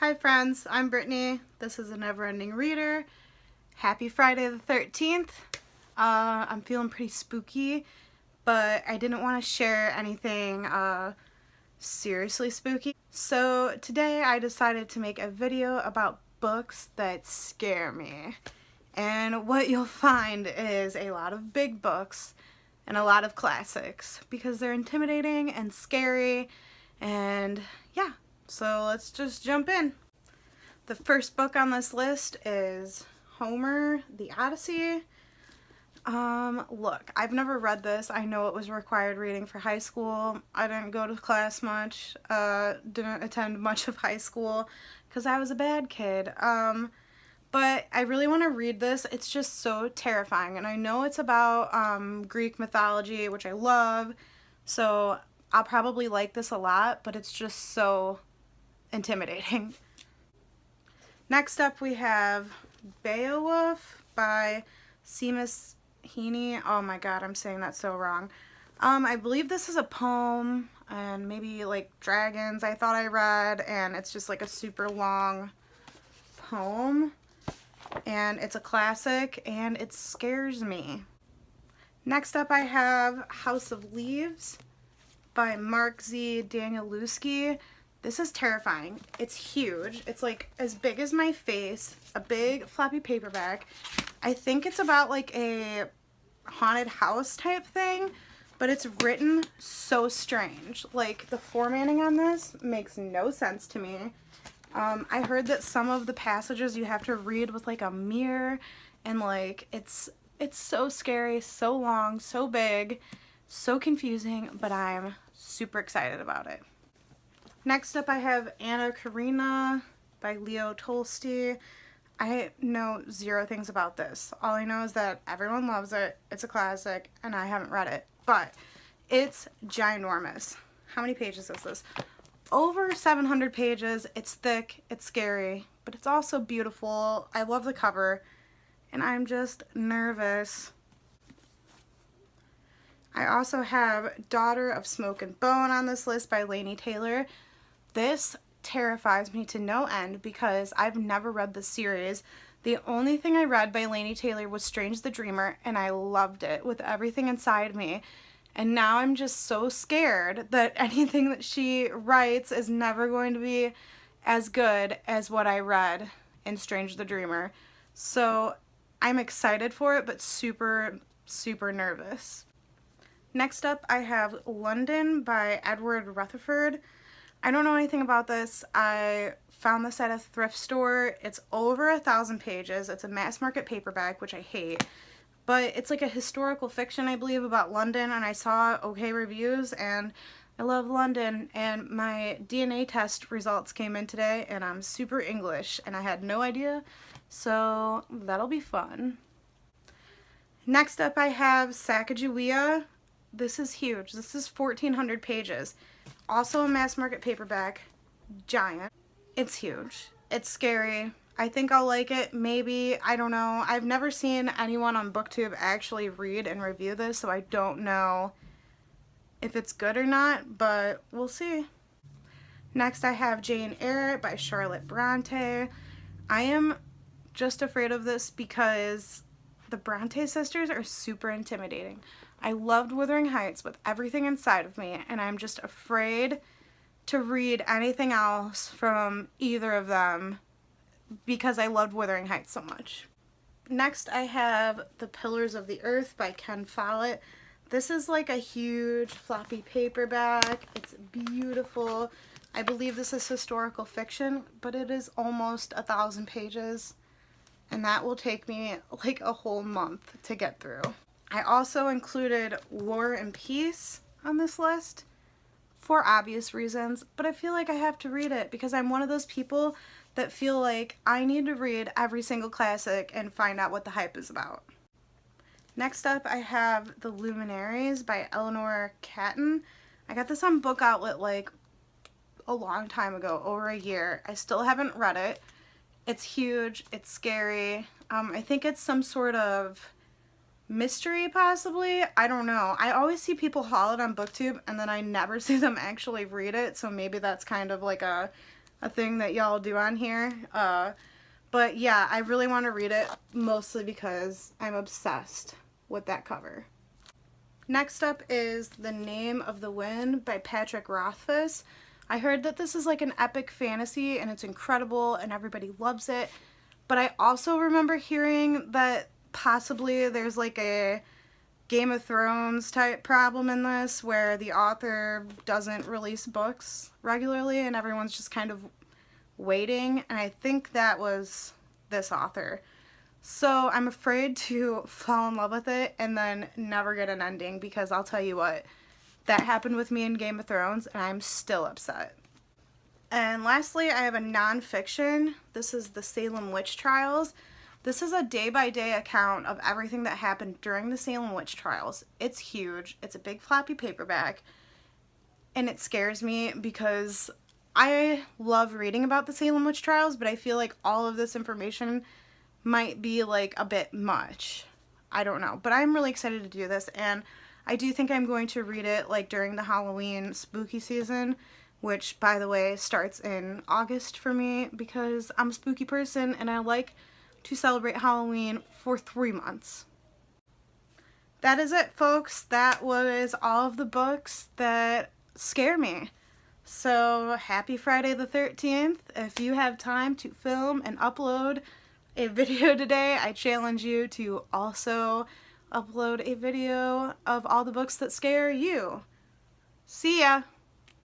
Hi friends, I'm Brittany. This is a Never-Ending Reader. Happy Friday the 13th. I'm feeling pretty spooky, but I didn't want to share anything seriously spooky. So today I decided to make a video about books that scare me. And what you'll find is a lot of big books and a lot of classics because they're intimidating and scary, and yeah. So let's just jump in. The first book on this list is Homer, The Odyssey. Look, I've never read this. I know it was required reading for high school. I didn't go to class much, didn't attend much of high school because I was a bad kid. But I really want to read this. It's just so terrifying. And I know it's about Greek mythology, which I love. So I'll probably like this a lot, but it's just so intimidating. Next up we have Beowulf by Seamus Heaney. Oh my god, I'm saying that so wrong. I believe this is a poem and maybe like dragons I thought I read, and it's just like a super long poem and it's a classic and it scares me. Next up I have House of Leaves by Mark Z. Danielewski. This is terrifying. It's huge. It's like as big as my face, a big floppy paperback. I think it's about like a haunted house type thing, but it's written so strange. Like the formatting on this makes no sense to me. I heard that some of the passages you have to read with like a mirror, and like it's so scary, so long, so big, so confusing, but I'm super excited about it. Next up I have Anna Karenina by Leo Tolstoy. I know zero things about this. All I know is that everyone loves it, it's a classic, and I haven't read it. But it's ginormous. How many pages is this? Over 700 pages. It's thick, it's scary, but it's also beautiful. I love the cover, and I'm just nervous. I also have Daughter of Smoke and Bone on this list by Laini Taylor. This terrifies me to no end because I've never read the series. The only thing I read by Laini Taylor was Strange the Dreamer, and I loved it with everything inside me. And now I'm just so scared that anything that she writes is never going to be as good as what I read in Strange the Dreamer. So I'm excited for it, but super, super nervous. Next up, I have London by Edward Rutherford. I don't know anything about this. I found this at a thrift store. It's over 1,000 pages. It's a mass market paperback, which I hate. But it's like a historical fiction, I believe, about London, and I saw okay reviews, and I love London, and my DNA test results came in today, and I'm super English, and I had no idea, so that'll be fun. Next up I have Sacagawea. This is huge. This is 1,400 pages. Also a mass market paperback. Giant. It's huge. It's scary. I think I'll like it. Maybe. I don't know. I've never seen anyone on BookTube actually read and review this, so I don't know if it's good or not, but we'll see. Next I have Jane Eyre by Charlotte Bronte. I am just afraid of this because the Bronte sisters are super intimidating. I loved Wuthering Heights with everything inside of me, and I'm just afraid to read anything else from either of them because I loved Wuthering Heights so much. Next I have The Pillars of the Earth by Ken Follett. This is like a huge floppy paperback. It's beautiful. I believe this is historical fiction, but it is almost 1,000 pages, and that will take me like a whole month to get through. I also included War and Peace on this list for obvious reasons, but I feel like I have to read it because I'm one of those people that feel like I need to read every single classic and find out what the hype is about. Next up I have The Luminaries by Eleanor Catton. I got this on Book Outlet like a long time ago, over a year. I still haven't read it. It's huge, it's scary. I think it's some sort of mystery possibly. I don't know. I always see people haul it on BookTube and then I never see them actually read it, so maybe that's kind of like a a thing that y'all do on here. But yeah, I really want to read it, mostly because I'm obsessed with that cover. Next up is The Name of the Wind by Patrick Rothfuss. I heard that this is like an epic fantasy and it's incredible and everybody loves it. But I also remember hearing that possibly there's like a Game of Thrones type problem in this where the author doesn't release books regularly and everyone's just kind of waiting. And I think that was this author. So I'm afraid to fall in love with it and then never get an ending, because I'll tell you what, that happened with me in Game of Thrones and I'm still upset. And lastly, I have a nonfiction. This is The Salem Witch Trials. This is a day-by-day account of everything that happened during the Salem Witch Trials. It's huge. It's a big floppy paperback. And it scares me because I love reading about the Salem Witch Trials, but I feel like all of this information might be like a bit much. I don't know. But I'm really excited to do this, and I do think I'm going to read it like during the Halloween spooky season, which, by the way, starts in August for me because I'm a spooky person and I like to celebrate Halloween for 3 months. That is it, folks. That was all of the books that scare me. So happy Friday the 13th. If you have time to film and upload a video today, I challenge you to also upload a video of all the books that scare you. See ya!